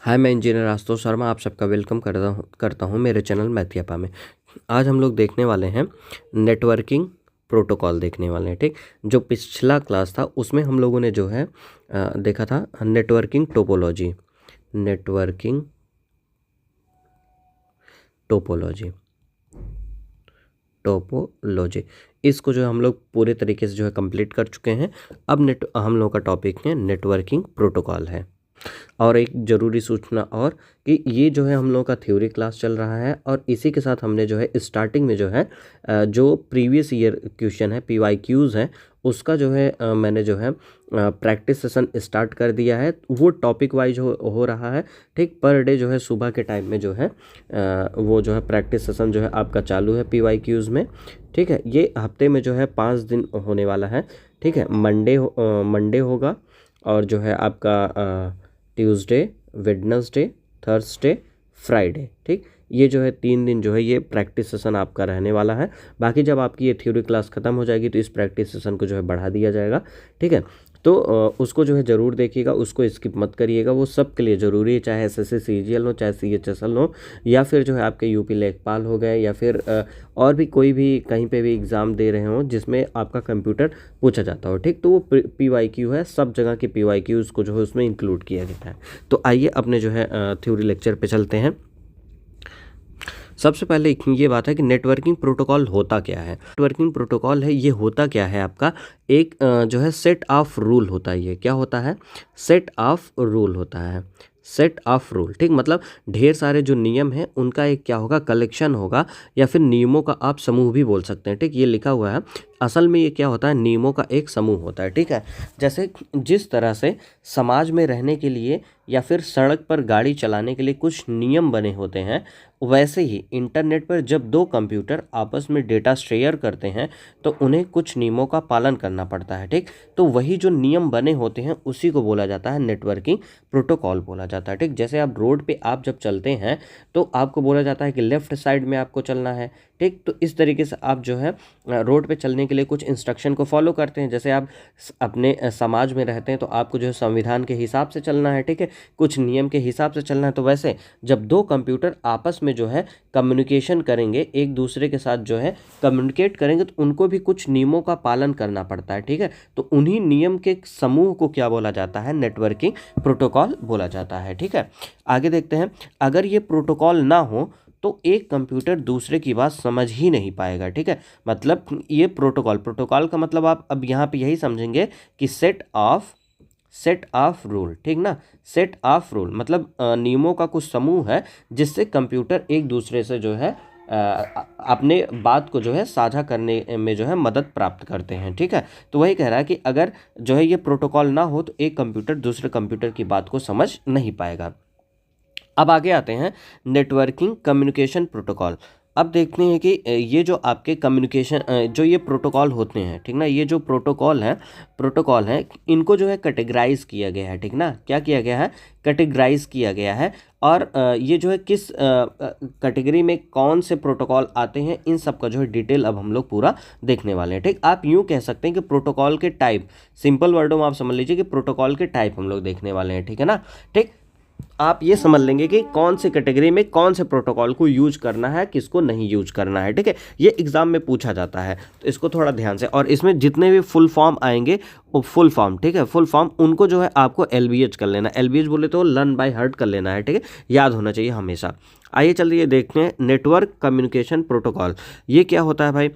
हाय, मैं इंजीनियर आशुतोष शर्मा आप सबका वेलकम करता हूँ मेरे चैनल मैथियापा में। आज हम लोग देखने वाले हैं नेटवर्किंग प्रोटोकॉल देखने वाले हैं। ठीक, जो पिछला क्लास था उसमें हम लोगों ने जो है देखा था networking topology. Networking topology topology इसको जो है हम लोग पूरे तरीके से जो है कंप्लीट कर चुके हैं। अब हम लोग का टॉपिक है नेटवर्किंग प्रोटोकॉल है। और एक ज़रूरी सूचना और कि ये जो है हम लोगों का थ्योरी क्लास चल रहा है और इसी के साथ हमने जो है स्टार्टिंग में जो है जो प्रीवियस ईयर क्वेश्चन है PYQs हैं उसका जो है मैंने जो है प्रैक्टिस सेशन स्टार्ट कर दिया है। वो टॉपिक वाइज हो रहा है। ठीक, पर डे जो है सुबह के टाइम में जो है वो जो है प्रैक्टिस सेशन जो है आपका चालू है PYQs में। ठीक है, ये हफ्ते में जो है 5 दिन होने वाला है। ठीक है, मंडे होगा और जो है आपका ट्यूसडे, वेडनेसडे, थर्सडे, फ्राइडे। ठीक, ये जो है 3 दिन जो है ये प्रैक्टिस सेशन आपका रहने वाला है। बाकी जब आपकी ये थ्योरी क्लास ख़त्म हो जाएगी तो इस प्रैक्टिस सेशन को जो है बढ़ा दिया जाएगा। ठीक है, तो उसको जो है ज़रूर देखिएगा, उसको स्किप मत करिएगा। वो सब के लिए ज़रूरी है, चाहे SSC CGL हो, चाहे CHSL हो, या फिर जो है आपके यूपी लेखपाल हो गए, या फिर और भी कोई भी कहीं पे भी एग्ज़ाम दे रहे हों जिसमें आपका कंप्यूटर पूछा जाता हो। ठीक, तो वो PYQ है, सब जगह के PYQs को जो है उसमें इंक्लूड किया गया है। तो आइए अपने जो है थ्योरी लेक्चर पे चलते हैं। सबसे पहले ये बात है कि नेटवर्किंग प्रोटोकॉल होता क्या है। नेटवर्किंग प्रोटोकॉल है, ये होता क्या है आपका एक जो है सेट ऑफ रूल होता है। ये क्या होता है? सेट ऑफ रूल होता है। Set of rule. ठीक, मतलब ढेर सारे जो नियम हैं उनका एक क्या होगा, कलेक्शन होगा, या फिर नियमों का आप समूह भी बोल सकते हैं। ठीक, ये लिखा हुआ है, असल में ये क्या होता है, नियमों का एक समूह होता है। ठीक है, जैसे जिस तरह से समाज में रहने के लिए या फिर सड़क पर गाड़ी चलाने के लिए कुछ नियम बने होते हैं, वैसे ही इंटरनेट पर जब दो कंप्यूटर आपस में डेटा शेयर करते हैं तो उन्हें कुछ नियमों का पालन करना पड़ता है। ठीक, तो वही जो नियम बने होते हैं उसी को बोला जाता है नेटवर्किंग प्रोटोकॉल बोला जाता है। ठीक, जैसे आप रोड पे आप जब चलते हैं तो आपको बोला जाता है कि लेफ्ट साइड में आपको चलना है। ठीक, तो इस तरीके से आप जो है रोड पे चलने के लिए कुछ इंस्ट्रक्शन को फॉलो करते हैं। जैसे आप अपने समाज में रहते हैं तो आपको जो है संविधान के हिसाब से चलना है। ठीक है, कुछ नियम के हिसाब से चलना है। तो वैसे जब दो कंप्यूटर आपस में जो है कम्युनिकेशन करेंगे, एक दूसरे के साथ जो है कम्युनिकेट करेंगे, तो उनको भी कुछ नियमों का पालन करना पड़ता है। ठीक है, तो उन्हीं नियम के समूह को क्या बोला जाता है, नेटवर्किंग प्रोटोकॉल बोला जाता है। ठीक है, आगे देखते हैं। अगर ये प्रोटोकॉल ना हो तो एक कंप्यूटर दूसरे की बात समझ ही नहीं पाएगा। ठीक है, मतलब ये प्रोटोकॉल का मतलब आप अब यहाँ पे यही समझेंगे कि सेट ऑफ रूल। ठीक ना, सेट ऑफ रूल मतलब नियमों का कुछ समूह है जिससे कंप्यूटर एक दूसरे से जो है अपने बात को जो है साझा करने में जो है मदद प्राप्त करते हैं। ठीक है, तो वही कह रहा है कि अगर जो है ये प्रोटोकॉल ना हो तो एक कंप्यूटर दूसरे कंप्यूटर की बात को समझ नहीं पाएगा। अब आगे आते हैं नेटवर्किंग कम्युनिकेशन प्रोटोकॉल। अब देखते हैं कि ये जो आपके कम्युनिकेशन जो ये प्रोटोकॉल होते हैं, ठीक ना, ये जो प्रोटोकॉल हैं इनको जो है कैटेगराइज किया गया है। ठीक ना, क्या किया गया है, कैटेगराइज किया गया है। और ये जो है किस कैटेगरी में कौन से प्रोटोकॉल आते हैं, इन सब का जो है डिटेल अब हम लोग पूरा देखने वाले हैं। ठीक, आप यूँ कह सकते हैं कि प्रोटोकॉल के टाइप, सिंपल वर्डों में आप समझ लीजिए कि प्रोटोकॉल के टाइप हम लोग देखने वाले हैं। ठीक है ना। ठीक, आप ये समझ लेंगे कि कौन से कैटेगरी में कौन से प्रोटोकॉल को यूज करना है, किसको नहीं यूज करना है। ठीक है, ये एग्जाम में पूछा जाता है, तो इसको थोड़ा ध्यान से, और इसमें जितने भी फुल फॉर्म आएंगे वो फुल फॉर्म, ठीक है, फुल फॉर्म उनको जो है आपको LBH कर लेना। LBH बोले तो लर्न बाय हार्ट कर लेना है। ठीक है, याद होना चाहिए हमेशा। आइए चलिए देखते हैं नेटवर्क कम्युनिकेशन प्रोटोकॉल। ये क्या होता है भाई,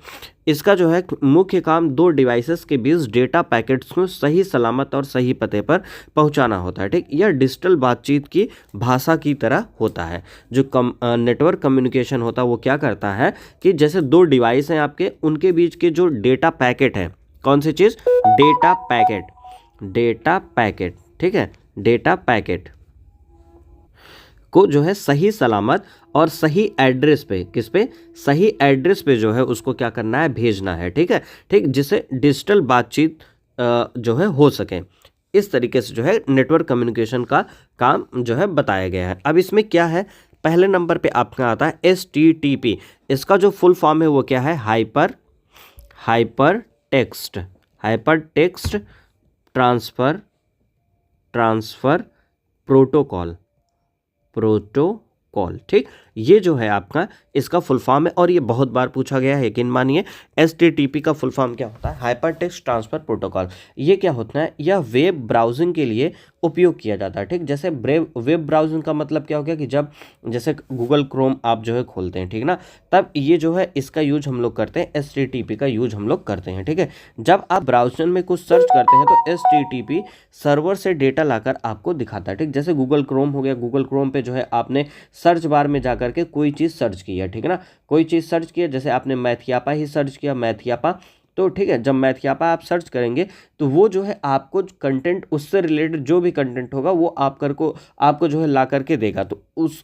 इसका जो है मुख्य काम दो डिवाइसेस के बीच डेटा पैकेट्स को सही सलामत और सही पते पर पहुंचाना होता है। ठीक, यह डिजिटल बातचीत की भाषा की तरह होता है। जो नेटवर्क कम्युनिकेशन होता है वो क्या करता है कि जैसे दो डिवाइस हैं आपके, उनके बीच के जो डेटा पैकेट है, कौन सी चीज़, डेटा पैकेट। ठीक है, डेटा पैकेट को जो है सही सलामत और सही एड्रेस पे, किस पे, सही एड्रेस पे जो है उसको क्या करना है, भेजना है। ठीक है, ठीक, जिससे डिजिटल बातचीत जो है हो सके। इस तरीके से जो है नेटवर्क कम्युनिकेशन का काम जो है बताया गया है। अब इसमें क्या है, पहले नंबर पे आपका आता है HTTP। इसका जो फुल फॉर्म है वो क्या है, hyper text transfer protocol. Protocol. ठीक, ये जो है आपका इसका फुल फॉर्म है और ये बहुत बार पूछा गया है, यकीन मानिए। HTTP का फुल फॉर्म क्या होता है? Hyper text transfer protocol. ये क्या होता है? यह वेब ब्राउजिंग के लिए उपयोग किया जाता है। ठीक, जैसे वेब ब्राउजिंग का मतलब क्या हो गया कि जब जैसे गूगल क्रोम आप जो है खोलते हैं, ठीक ना, तब ये जो है इसका यूज हम लोग करते हैं, HTTP का यूज हम लोग करते हैं। ठीक है, जब आप ब्राउजर में कुछ सर्च करते हैं तो HTTP सर्वर से डेटा लाकर आपको दिखाता है। ठीक, जैसे गूगल क्रोम हो गया, गूगल क्रोम पे जो है आपने सर्च बार में जाकर के कोई चीज़ सर्च की है, ठीक है ना, कोई चीज़ सर्च किया, जैसे आपने मैथियापा ही सर्च किया, मैथियापा, तो ठीक है, जब मैथियापा आप सर्च करेंगे तो वो जो है आपको कंटेंट, उससे रिलेटेड जो भी कंटेंट होगा वो आपको जो है ला करके देगा। तो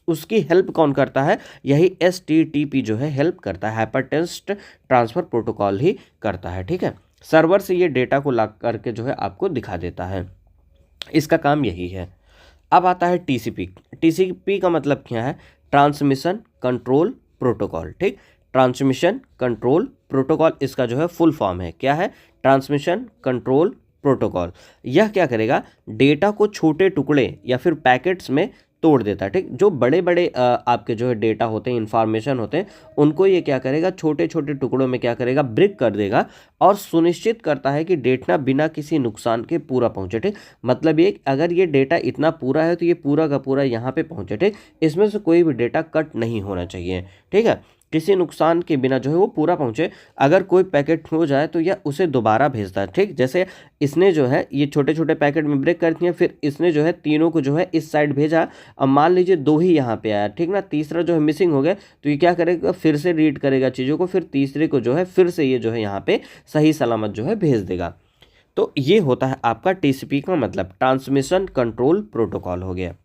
उसकी हेल्प कौन करता है? यही HTTP जो है हेल्प करता है, हाइपर टेक्स्ट ट्रांसफर प्रोटोकॉल ही करता है। ठीक है, सर्वर से ये डेटा को ला करके जो है आपको दिखा देता है, इसका काम यही है। अब आता है TCP। TCP का मतलब क्या है? Transmission control protocol. ठीक, ट्रांसमिशन कंट्रोल प्रोटोकॉल इसका जो है फुल फॉर्म है, क्या है? Transmission control protocol. यह क्या करेगा? डेटा को छोटे टुकड़े या फिर पैकेट्स में तोड़ देता है। ठीक, जो बड़े बड़े आपके जो है डेटा होते हैं, इंफॉर्मेशन होते हैं, उनको ये क्या करेगा? छोटे छोटे टुकड़ों में क्या करेगा? ब्रेक कर देगा और सुनिश्चित करता है कि डेटा बिना किसी नुकसान के पूरा पहुंचे। ठीक, मतलब ये अगर ये डेटा इतना पूरा है तो ये पूरा का पूरा यहाँ पे पहुंचे। ठीक, इसमें से कोई भी डेटा कट नहीं होना चाहिए। ठीक है, किसी नुकसान के बिना जो है वो पूरा पहुंचे। अगर कोई पैकेट हो जाए तो यह उसे दोबारा भेजता है। ठीक, जैसे इसने जो है ये छोटे छोटे पैकेट में ब्रेक कर दिए, फिर इसने जो है तीनों को जो है इस साइड भेजा। अब मान लीजिए 2 ही यहाँ पे आया, ठीक ना, तीसरा जो है मिसिंग हो गया, तो ये क्या करेगा? फिर से रीड करेगा चीज़ों को, फिर तीसरे को जो है फिर से ये जो है यहाँ पे सही सलामत जो है भेज देगा। तो ये होता है आपका TCP का मतलब, ट्रांसमिशन कंट्रोल प्रोटोकॉल हो गया।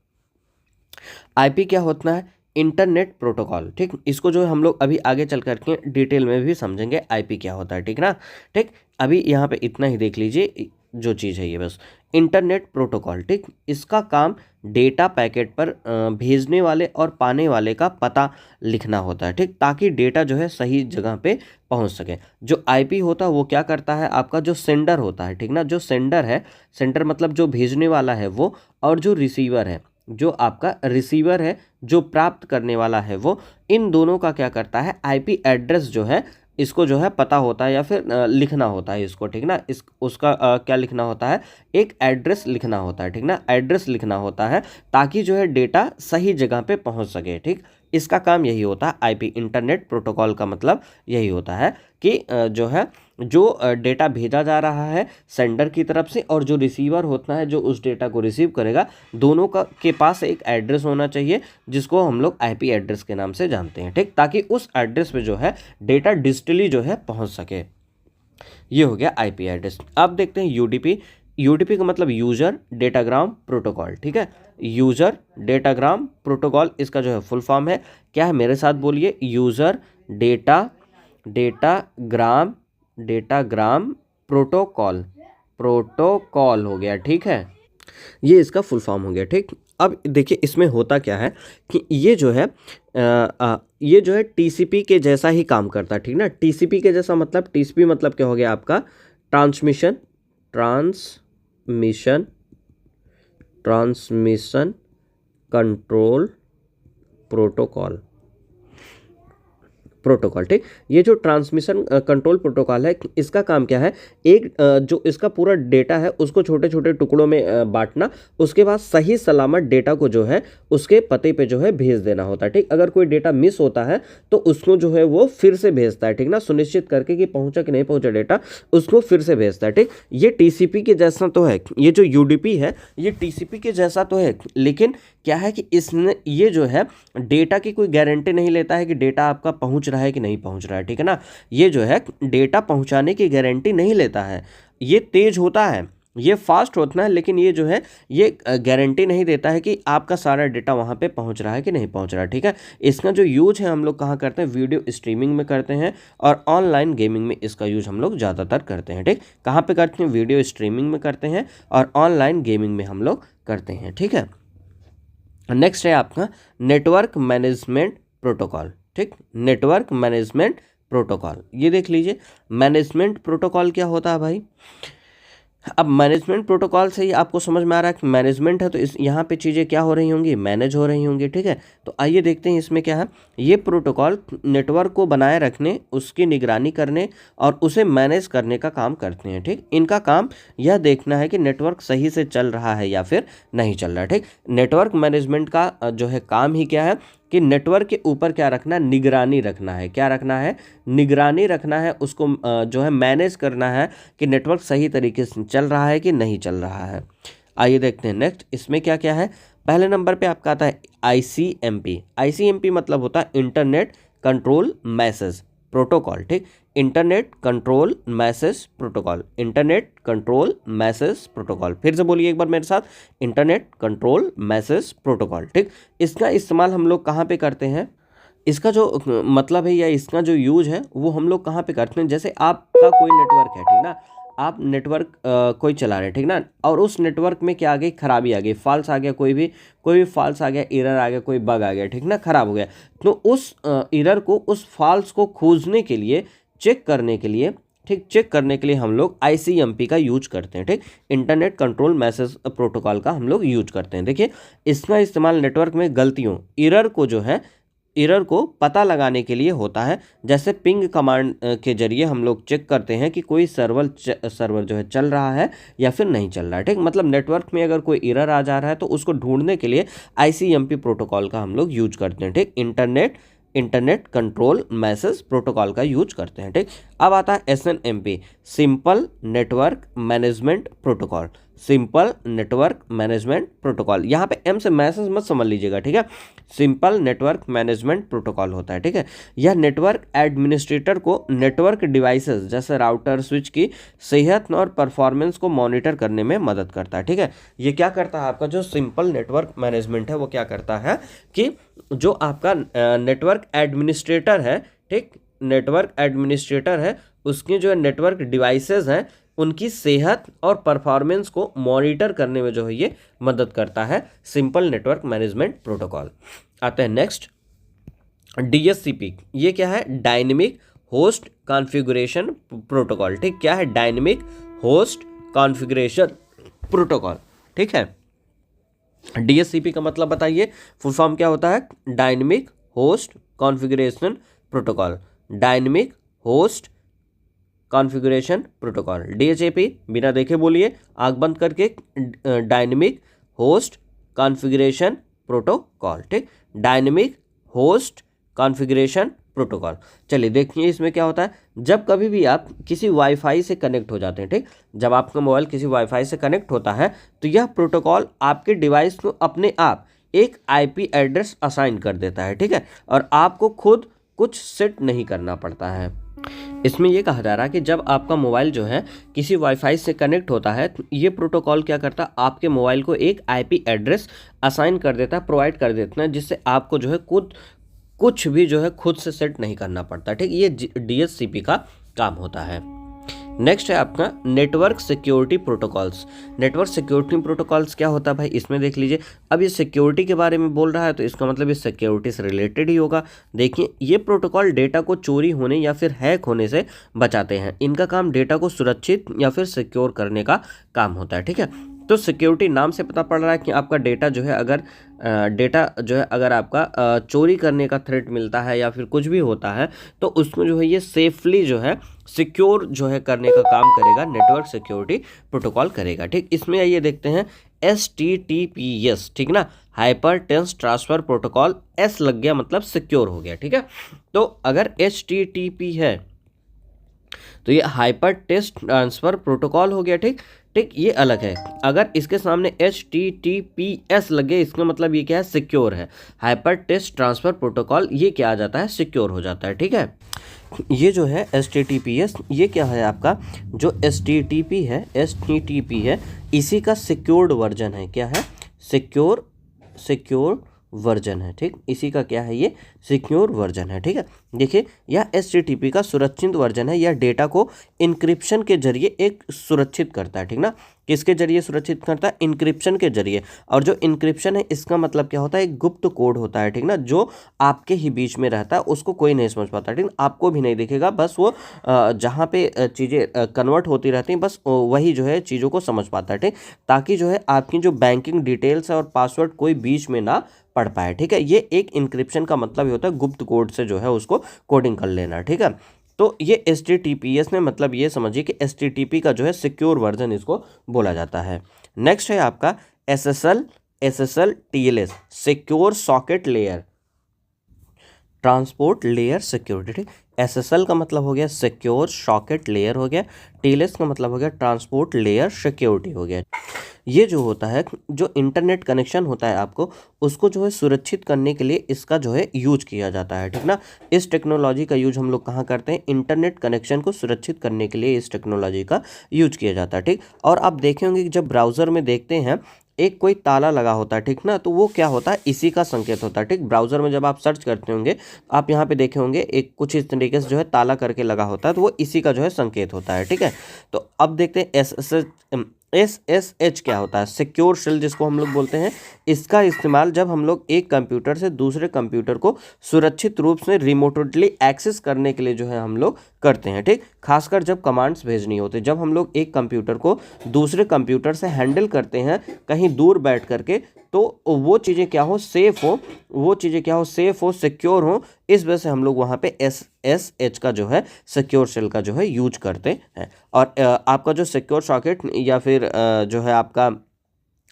IP क्या होता है? Internet protocol. ठीक, इसको जो है हम लोग अभी आगे चल करके डिटेल में भी समझेंगे IP क्या होता है। ठीक ना, ठीक, अभी यहाँ पे इतना ही देख लीजिए जो चीज़ है ये बस। इंटरनेट प्रोटोकॉल, ठीक, इसका काम डेटा पैकेट पर भेजने वाले और पाने वाले का पता लिखना होता है। ठीक, ताकि डेटा जो है सही जगह पे पहुंच सके। जो IP होता है वो क्या करता है? आपका जो सेंडर होता है, ठीक ना, जो सेंडर है, सेंडर मतलब जो भेजने वाला है वो, और जो रिसीवर है, जो आपका रिसीवर है, जो प्राप्त करने वाला है वो, इन दोनों का क्या करता है? IP एड्रेस जो है इसको जो है पता होता है या फिर लिखना होता है इसको। ठीक ना, उसका क्या लिखना होता है? एक एड्रेस लिखना होता है। ठीक ना, एड्रेस लिखना होता है ताकि जो है डेटा सही जगह पे पहुंच सके। ठीक, इसका काम यही होता है। IP इंटरनेट प्रोटोकॉल का मतलब यही होता है कि जो है जो डेटा भेजा जा रहा है सेंडर की तरफ से, और जो रिसीवर होता है जो उस डेटा को रिसीव करेगा, दोनों का के पास एक एड्रेस होना चाहिए जिसको हम लोग IP एड्रेस के नाम से जानते हैं। ठीक, ताकि उस एड्रेस पे जो है डेटा डिजिटली जो है पहुंच सके। ये हो गया IP एड्रेस। अब देखते हैं UDP। UDP का मतलब यूजर डेटाग्राम प्रोटोकॉल। ठीक है, यूजर डेटाग्राम प्रोटोकॉल इसका जो है फुल फॉर्म है, क्या है? मेरे साथ बोलिए, यूजर डेटाग्राम प्रोटोकॉल। प्रोटोकॉल हो गया। ठीक है, ये इसका फुल फॉर्म हो गया। ठीक, अब देखिए इसमें होता क्या है कि ये जो है TCP के जैसा ही काम करता है। ठीक ना, TCP के जैसा मतलब, TCP मतलब क्या हो गया आपका? Transmission control protocol. ठीक, ये जो ट्रांसमिशन कंट्रोल प्रोटोकॉल है, इसका काम क्या है? एक जो इसका पूरा डेटा है उसको छोटे छोटे टुकड़ों में बांटना, उसके बाद सही सलामत डेटा को जो है उसके पते पे जो है भेज देना होता है। ठीक, अगर कोई डेटा मिस होता है तो उसको जो है वो फिर से भेजता है। ठीक ना, सुनिश्चित करके कि पहुंचा कि नहीं पहुंचा डेटा, उसको फिर से भेजता है। ठीक, ये TCP के जैसा तो है, ये जो UDP है ये TCP के जैसा तो है, लेकिन क्या है कि इसने ये जो है डेटा की कोई गारंटी नहीं लेता है कि डेटा आपका पहुंच रहा है कि नहीं पहुंच रहा है। ठीक है ना, ये जो है डेटा पहुंचाने की गारंटी नहीं लेता है। ये तेज होता है, ये फास्ट होता है, लेकिन ये जो है ये गारंटी नहीं देता है कि आपका सारा डेटा वहाँ पे पहुँच रहा है कि नहीं पहुँच रहा है। ठीक है, इसका जो यूज है हम लोग कहाँ करते हैं? वीडियो स्ट्रीमिंग में करते हैं, और ऑनलाइन गेमिंग में इसका यूज हम लोग ज़्यादातर करते हैं। ठीक, कहाँ पे करते हैं? वीडियो स्ट्रीमिंग में करते हैं और ऑनलाइन गेमिंग में हम लोग करते हैं। ठीक है, नेक्स्ट है आपका नेटवर्क मैनेजमेंट प्रोटोकॉल। ठीक, नेटवर्क मैनेजमेंट प्रोटोकॉल, ये देख लीजिए। मैनेजमेंट प्रोटोकॉल क्या होता है भाई? अब मैनेजमेंट प्रोटोकॉल से ही आपको समझ में आ रहा है कि मैनेजमेंट है तो इस यहाँ पे चीज़ें क्या हो रही होंगी, मैनेज हो रही होंगी, ठीक है। तो आइए देखते हैं इसमें क्या है। ये प्रोटोकॉल नेटवर्क को बनाए रखने, उसकी निगरानी करने और उसे मैनेज करने का काम करते हैं, ठीक। इनका काम यह देखना है कि नेटवर्क सही से चल रहा है या फिर नहीं चल रहा है, ठीक। नेटवर्क मैनेजमेंट का जो है काम ही क्या है कि नेटवर्क के ऊपर क्या रखना है, निगरानी रखना है। क्या रखना है, निगरानी रखना है, उसको जो है मैनेज करना है कि नेटवर्क सही तरीके से चल रहा है कि नहीं चल रहा है। आइए देखते हैं नेक्स्ट इसमें क्या क्या है। पहले नंबर पे आपका आता है ICMP। ICMP मतलब होता है इंटरनेट कंट्रोल मैसेज प्रोटोकॉल, ठीक। Internet control message protocol, internet control message protocol. फिर से बोलिए एक बार मेरे साथ, इंटरनेट कंट्रोल मैसेज प्रोटोकॉल, ठीक। इसका इस्तेमाल हम लोग कहाँ पे करते हैं, इसका जो मतलब है या इसका जो यूज है वो हम लोग कहाँ पे करते हैं। जैसे आपका कोई नेटवर्क है, ठीक ना, आप नेटवर्क कोई चला रहे हैं, ठीक ना, और उस नेटवर्क में क्या आ गई, खराबी आ गई, फॉल्स आ गया, कोई भी फॉल्स आ गया, एरर आ गया, कोई बग आ गया, ठीक ना, खराब हो गया। तो उस एरर को, उस फॉल्स को खोजने के लिए, चेक करने के लिए, ठीक, चेक करने के लिए हम लोग ICMP का यूज करते हैं, ठीक। इंटरनेट कंट्रोल मैसेज प्रोटोकॉल का हम लोग यूज करते हैं। देखिए इसका इस्तेमाल नेटवर्क में गलतियों, एरर को जो है, एरर को पता लगाने के लिए होता है। जैसे पिंग कमांड के जरिए हम लोग चेक करते हैं कि कोई सर्वर जो है चल रहा है या फिर नहीं चल रहा है, ठीक। मतलब नेटवर्क में अगर कोई एरर आ जा रहा है तो उसको ढूंढने के लिए ICMP प्रोटोकॉल का हम लोग यूज करते हैं, ठीक। इंटरनेट कंट्रोल मैसेज प्रोटोकॉल का यूज करते हैं, ठीक। अब आता है SNMP, simple network management protocol. Simple network management protocol, यहाँ पे M से मैसेज मत समझ लीजिएगा, ठीक है। सिंपल नेटवर्क मैनेजमेंट प्रोटोकॉल होता है, ठीक है। यह नेटवर्क एडमिनिस्ट्रेटर को नेटवर्क डिवाइसेस जैसे राउटर स्विच की सेहत और परफॉर्मेंस को मॉनिटर करने में मदद करता है, ठीक है। ये क्या करता है, आपका जो सिंपल नेटवर्क मैनेजमेंट है वो क्या करता है कि जो आपका नेटवर्क एडमिनिस्ट्रेटर है, ठीक, नेटवर्क एडमिनिस्ट्रेटर है, उसके जो नेटवर्क डिवाइसेस हैं उनकी सेहत और परफॉर्मेंस को मॉनिटर करने में जो है ये मदद करता है, सिंपल नेटवर्क मैनेजमेंट प्रोटोकॉल। आते हैं नेक्स्ट DHCP। ये क्या है, डायनेमिक होस्ट कॉन्फ़िगरेशन प्रोटोकॉल, ठीक। क्या है, डायनेमिक होस्ट कॉन्फ़िगरेशन प्रोटोकॉल, ठीक है। DHCP का मतलब बताइए, फुल फॉर्म क्या होता है, dynamic host configuration protocol. Dynamic host configuration protocol, DHCP, बिना देखे बोलिए, आंख बंद करके, डायनेमिक होस्ट कॉन्फ़िगरेशन प्रोटोकॉल, ठीक। Dynamic host configuration protocol. चलिए देखिए इसमें क्या होता है। जब कभी भी आप किसी वाईफाई से कनेक्ट हो जाते हैं, ठीक, जब आपका मोबाइल किसी वाईफाई से कनेक्ट होता है तो यह प्रोटोकॉल आपके डिवाइस को अपने आप एक IP एड्रेस असाइन कर देता है, ठीक है, और आपको खुद कुछ सेट नहीं करना पड़ता है। इसमें यह कहा जा रहा है कि जब आपका मोबाइल जो है किसी वाईफाई से कनेक्ट होता है तो ये प्रोटोकॉल क्या करता है, आपके मोबाइल को एक IP एड्रेस असाइन कर देता है, प्रोवाइड कर देता है, जिससे आपको जो है कुछ भी जो है खुद से सेट नहीं करना पड़ता, ठीक। ये DHCP का काम होता है। नेक्स्ट है आपका network security protocols. Network security protocols क्या होता है भाई, इसमें देख लीजिए। अब ये सिक्योरिटी के बारे में बोल रहा है तो इसका मतलब ये सिक्योरिटी से रिलेटेड ही होगा। देखिए ये प्रोटोकॉल डेटा को चोरी होने या फिर हैक होने से बचाते हैं। इनका काम डेटा को सुरक्षित या फिर सिक्योर करने का काम होता है, ठीक है। तो सिक्योरिटी नाम से पता पड़ रहा है कि आपका डेटा जो है अगर आपका चोरी करने का थ्रेट मिलता है या फिर कुछ भी होता है तो उसको जो है ये सेफली जो है सिक्योर जो है करने का काम करेगा, नेटवर्क सिक्योरिटी प्रोटोकॉल करेगा, ठीक। इसमें आइए देखते हैं HTTPS, ठीक ना, hyper text transfer protocol. S लग गया मतलब सिक्योर हो गया, ठीक है। तो अगर HTTP है तो ये हाइपर टेक्स्ट ट्रांसफर प्रोटोकॉल हो गया, ठीक। ये अलग है। अगर इसके सामने HTTPS लगे इसका मतलब ये क्या है, सिक्योर है। हाइपर टेक्स्ट ट्रांसफर प्रोटोकॉल ये क्या आ जाता है, सिक्योर हो जाता है, ठीक है। ये जो है HTTPS ये क्या है, आपका जो HTTP है इसी का सिक्योर्ड वर्जन है। क्या है, सिक्योर वर्जन है, ठीक। इसी का क्या है, ये सिक्योर वर्जन है, ठीक है। देखिए यह HTTP का सुरक्षित वर्जन है। यह डेटा को इंक्रिप्शन के जरिए एक सुरक्षित करता है, ठीक ना। किसके जरिए सुरक्षित करता है? इंक्रिप्शन के जरिए। और जो इंक्रिप्शन है इसका मतलब क्या होता है? एक गुप्त कोड होता है, ठीक ना, जो आपके ही बीच में रहता है, उसको कोई नहीं समझ पाता, ठीक, आपको भी नहीं दिखेगा, बस वो जहाँ पे चीज़ें कन्वर्ट होती रहती हैं बस वही जो है चीज़ों को समझ पाता है, ठीक, ताकि जो है आपकी जो बैंकिंग डिटेल्स है और पासवर्ड कोई बीच में ना पढ़ पाए, ठीक है। ये एक इंक्रिप्शन का मतलब ही होता है गुप्त कोड से जो है उसको कोडिंग कर लेना, ठीक है। तो ये HTTPS में मतलब ये समझिए कि HTTP का जो है सिक्योर वर्जन इसको बोला जाता है। नेक्स्ट है आपका SSL TLS, secure socket layer transport layer security, ठीक। SSL का मतलब हो गया सिक्योर सॉकेट लेयर हो गया, TLS का मतलब हो गया ट्रांसपोर्ट लेयर सिक्योरिटी हो गया। ये जो होता है, जो इंटरनेट कनेक्शन होता है आपको, उसको जो है सुरक्षित करने के लिए इसका जो है यूज किया जाता है, ठीक ना। इस टेक्नोलॉजी का यूज हम लोग कहाँ करते हैं? इंटरनेट कनेक्शन को सुरक्षित करने के लिए इस टेक्नोलॉजी का यूज किया जाता है, ठीक। और आप देखे होंगे कि जब ब्राउज़र में देखते हैं एक कोई ताला लगा होता है, ठीक ना, तो वो क्या होता है? इसी का संकेत होता है, ठीक। ब्राउज़र में जब आप सर्च करते होंगे, आप यहाँ पे देखे होंगे एक कुछ इस तरीके से जो है ताला करके लगा होता है, तो वो इसी का जो है संकेत होता है, ठीक है। तो अब देखते हैं SSH क्या होता है? सिक्योर शेल जिसको हम लोग बोलते हैं। इसका इस्तेमाल जब हम लोग एक कंप्यूटर से दूसरे कंप्यूटर को सुरक्षित रूप से रिमोटली एक्सेस करने के लिए जो है हम लोग करते हैं, ठीक। खासकर जब कमांड्स भेजनी होती है, जब हम लोग एक कंप्यूटर को दूसरे कंप्यूटर से हैंडल करते हैं कहीं दूर बैठ करके, तो वो चीज़ें क्या हो? सेफ हो, वो चीज़ें क्या हो? सेफ हो, सिक्योर हो। इस वजह से हम लोग वहाँ पे SSH का जो है सिक्योर शेल का जो है यूज करते हैं। और आपका जो सिक्योर सॉकेट या फिर जो है आपका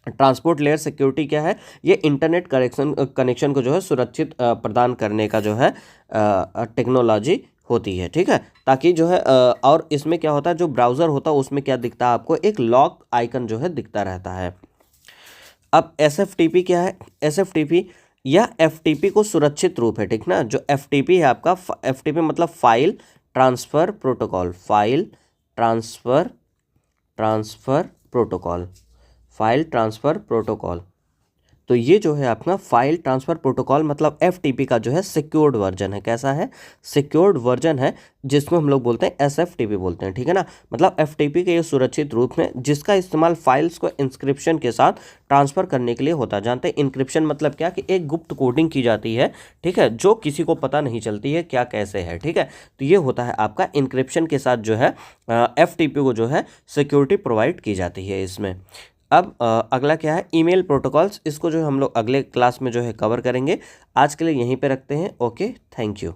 ट्रांसपोर्ट लेयर सिक्योरिटी क्या है? ये इंटरनेट कनेक्शन को जो है सुरक्षित प्रदान करने का जो है टेक्नोलॉजी होती है, ठीक है। ताकि जो है और इसमें क्या होता है, जो ब्राउज़र होता है उसमें क्या दिखता है आपको? एक लॉक आइकन जो है दिखता रहता है। अब SFTP क्या है? SFTP या FTP को सुरक्षित रूप है, ठीक ना। जो FTP है आपका, FTP मतलब file transfer protocol, file transfer protocol, file transfer protocol. तो ये जो है आपका फाइल ट्रांसफ़र प्रोटोकॉल मतलब FTP का जो है सिक्योर्ड वर्जन है। कैसा है? सिक्योर्ड वर्जन है, जिसको हम लोग बोलते हैं SFTP बोलते हैं, ठीक है ना। मतलब FTP के ये सुरक्षित रूप में जिसका इस्तेमाल फाइल्स को इंस्क्रिप्शन के साथ ट्रांसफ़र करने के लिए होता है। जानते हैं इंक्रिप्शन मतलब क्या? कि एक गुप्त कोडिंग की जाती है, ठीक है, जो किसी को पता नहीं चलती है क्या कैसे है, ठीक है। तो ये होता है आपका इंक्रिप्शन के साथ जो है FTP को जो है सिक्योरिटी प्रोवाइड की जाती है इसमें। अब अगला क्या है? Email protocols. इसको जो हम लोग अगले क्लास में जो है कवर करेंगे। आज के लिए यहीं पे रखते हैं। Okay, thank you.